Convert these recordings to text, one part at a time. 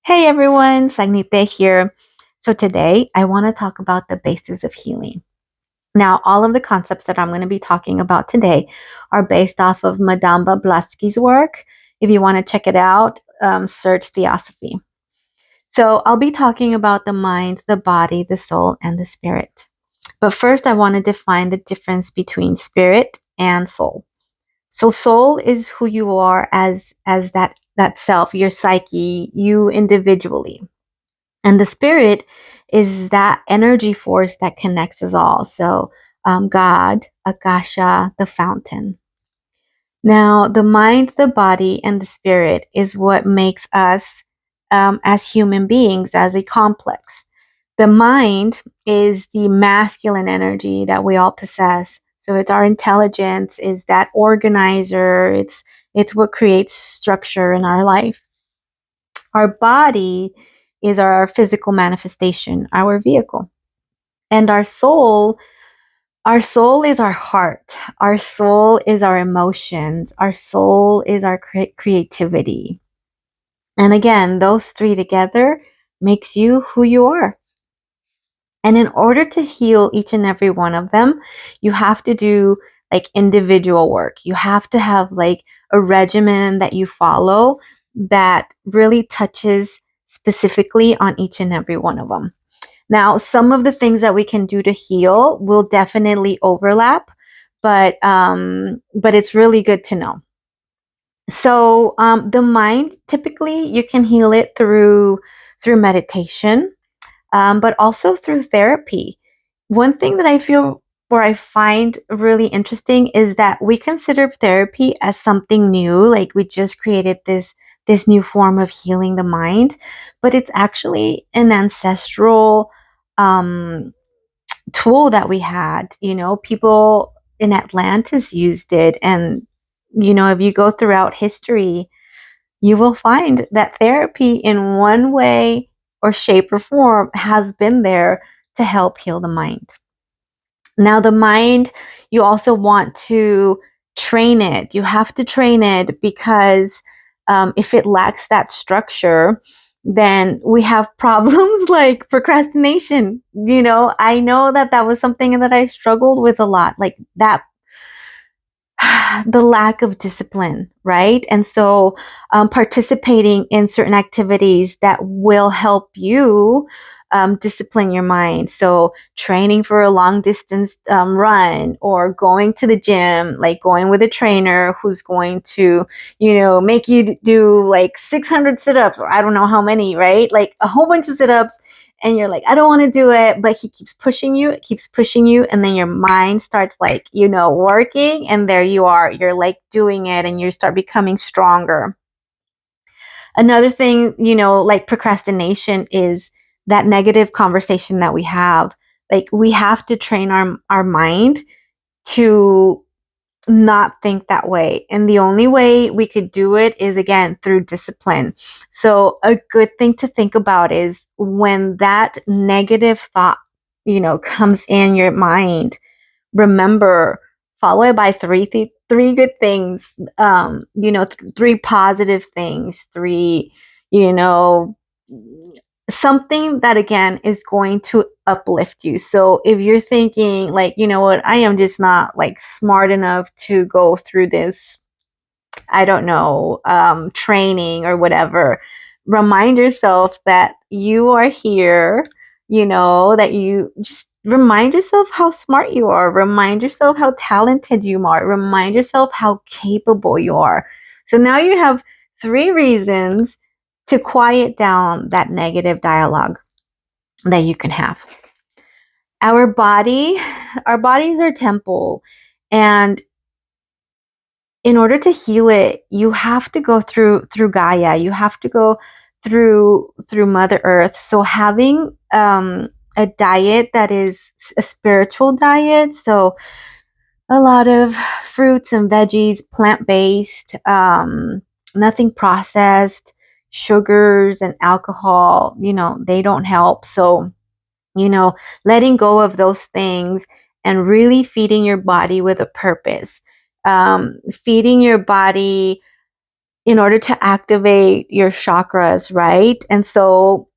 Hey everyone, Sagnita here. So today I want to talk about the basis of healing. Now, all of the concepts that I'm going to be talking about today are based off of Madame Blavatsky's work. If you want to check it out, search Theosophy. So I'll be talking about the mind, the body, the soul, and the spirit. But first, I want to define the difference between spirit and soul. So soul is who you are as that self, your psyche, you individually. And the spirit is that energy force that connects us all. So, God, Akasha, the fountain. Now, the mind, the body, and the spirit is what makes us as human beings, as a complex. The mind is the masculine energy that we all possess. So it's our intelligence, is that organizer, it's what creates structure in our life. Our body is our physical manifestation, our vehicle. And our soul is our heart. Our soul is our emotions. Our soul is our creativity. And again, those three together makes you who you are. And in order to heal each and every one of them, you have to do like individual work. You have to have like a regimen that you follow that really touches specifically on each and every one of them. Now, some of the things that we can do to heal will definitely overlap, but it's really good to know. So, the mind, typically you can heal it through meditation, but also through therapy. One thing that I feel or I find really interesting is that we consider therapy as something new, like we just created this new form of healing the mind, but it's actually an ancestral um, tool that we had. People in Atlantis used it, and if you go throughout history, you will find that therapy in one way or shape or form has been there to help heal the mind. Now, the mind, you also want to train it. You have to train it because if it lacks that structure, then we have problems like procrastination. I know that that was something that I struggled with a lot, like that the lack of discipline, right? And so, participating in certain activities that will help you discipline your mind. So, training for a long distance run or going to the gym, like going with a trainer who's going to, make you do like 600 sit ups or I don't know how many, right? Like a whole bunch of sit ups, and you're like, I don't want to do it, but he keeps pushing you, it keeps pushing you, and then your mind starts like, working, and there you are, you're like doing it, and you start becoming stronger. Another thing, like procrastination is that negative conversation that we have. Like we have to train our mind to not think that way. And the only way we could do it is again through discipline. So a good thing to think about is when that negative thought, comes in your mind, remember, follow it by three good things, three positive things, three, you know, something that again is going to uplift you. So if you're thinking like, you know what, I am just not like smart enough to go through this, I don't know, training or whatever, remind yourself that you are here, that you just remind yourself how smart you are, remind yourself how talented you are, remind yourself how capable you are. So now you have three reasons to quiet down that negative dialogue that you can have. Our body, our bodies are temple, and in order to heal it, you have to go through Gaia. You have to go through Mother Earth. So having a diet that is a spiritual diet, so a lot of fruits and veggies, plant based, nothing processed, sugars and alcohol, they don't help. So letting go of those things and really feeding your body with a purpose. Feeding your body in order to activate your chakras, right? And so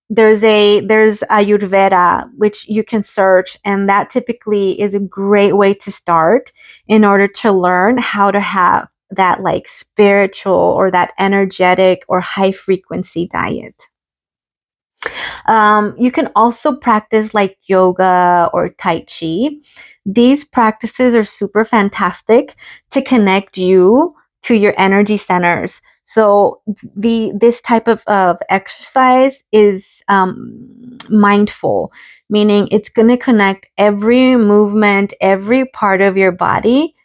there's Ayurveda, which you can search, and that typically is a great way to start in order to learn how to have that like spiritual or that energetic or high frequency diet. You can also practice like yoga or Tai Chi. These practices are super fantastic to connect you to your energy centers. So this type of exercise is mindful, meaning it's going to connect every movement, every part of your body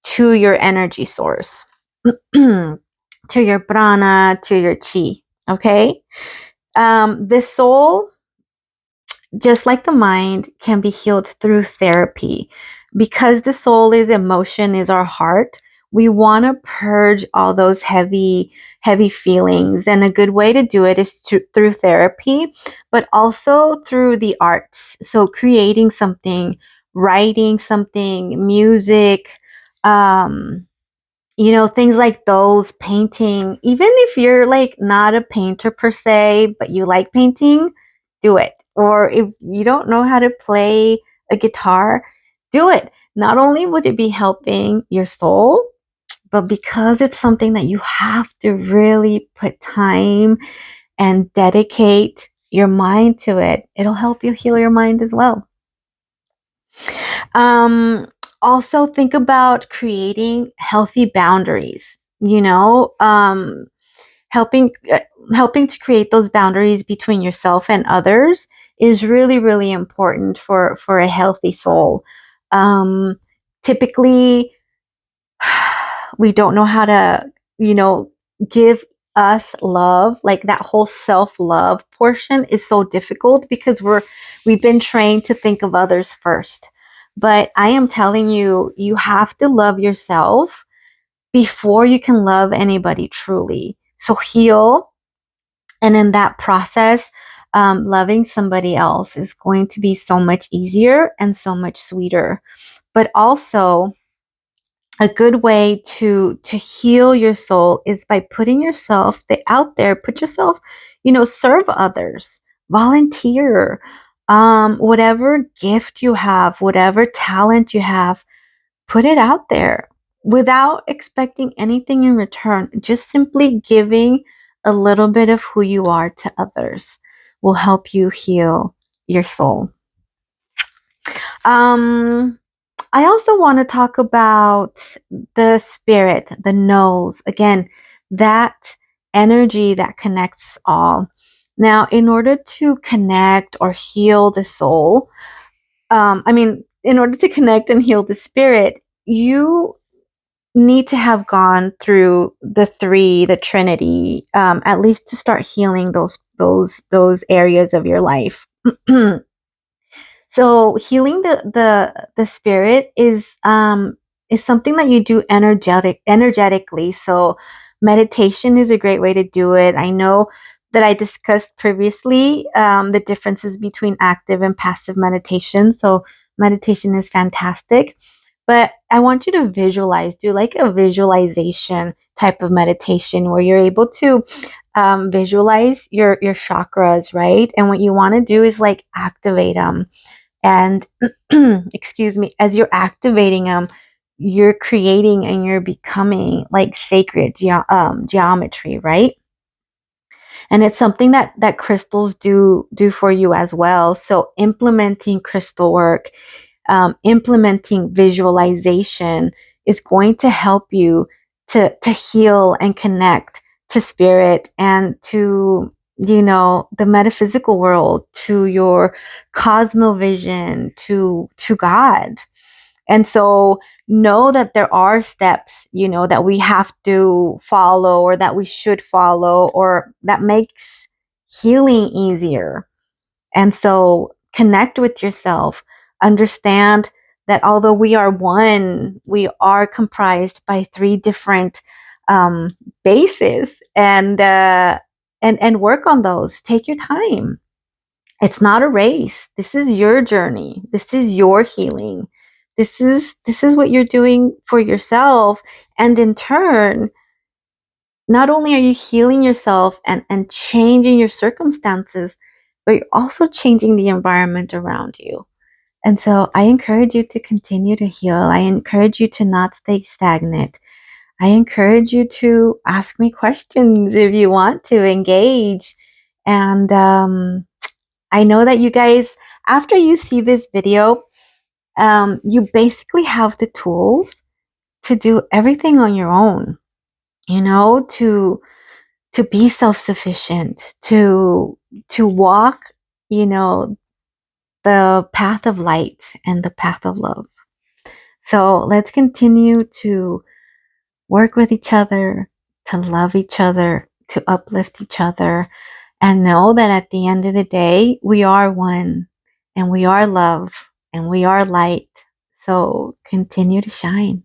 to your energy source, to your prana, to your chi. Okay. The soul, just like the mind, can be healed through therapy. Because the soul is emotion, is our heart, we want to purge all those heavy feelings. And a good way to do it is through therapy, but also through the arts. So creating something, writing something, music, um, things like those, painting. Even if you're like not a painter per se, but you like painting, do it. Or if you don't know how to play a guitar, do it. Not only would it be helping your soul, but because it's something that you have to really put time and dedicate your mind to it, it'll help you heal your mind as well. Um, Also, think about creating healthy boundaries. Helping helping to create those boundaries between yourself and others is really really important for a healthy soul. Um, Typically, we don't know how to, give us love. Like that whole self-love portion is so difficult because we've been trained to think of others first. But I am telling you, you have to love yourself before you can love anybody truly. So heal, and in that process, loving somebody else is going to be so much easier and so much sweeter. But also, a good way to heal your soul is by putting yourself out there. Put yourself, serve others, volunteer, whatever gift you have, whatever talent you have, put it out there without expecting anything in return. Just simply giving a little bit of who you are to others will help you heal your soul. um I also want to talk about the spirit, the nose. Again, that energy that connects all. Now, in order to connect or heal the soul, in order to connect and heal the spirit, you need to have gone through the Trinity, at least to start healing those areas of your life. So healing the spirit is something that you do energetically. So meditation is a great way to do it. I know that I discussed previously the differences between active and passive meditation. So meditation is fantastic, but I want you to visualize, do like a visualization type of meditation where you're able to visualize your chakras, right? And what you want to do is like activate them. And excuse me, as you're activating them, you're creating and you're becoming like sacred geometry, right? And it's something that crystals do for you as well. So implementing crystal work, implementing visualization is going to help you to heal and connect to spirit and to the metaphysical world, to your cosmovision, to God. And so know that there are steps, that we have to follow or that we should follow or that makes healing easier. And so connect with yourself. Understand that although we are one, we are comprised by three different um, bases, and work on those. Take your time. It's not a race. This is your journey. This is your healing. This is what you're doing for yourself, and in turn, not only are you healing yourself and changing your circumstances, but you're also changing the environment around you. And so I encourage you to continue to heal. I encourage you to not stay stagnant. I encourage you to ask me questions if you want to engage. And I know that you guys, after you see this video, you basically have the tools to do everything on your own, to be self-sufficient, to walk, the path of light and the path of love. So let's continue to work with each other, to love each other, to uplift each other, and know that at the end of the day, we are one, and we are love, and we are light. So continue to shine.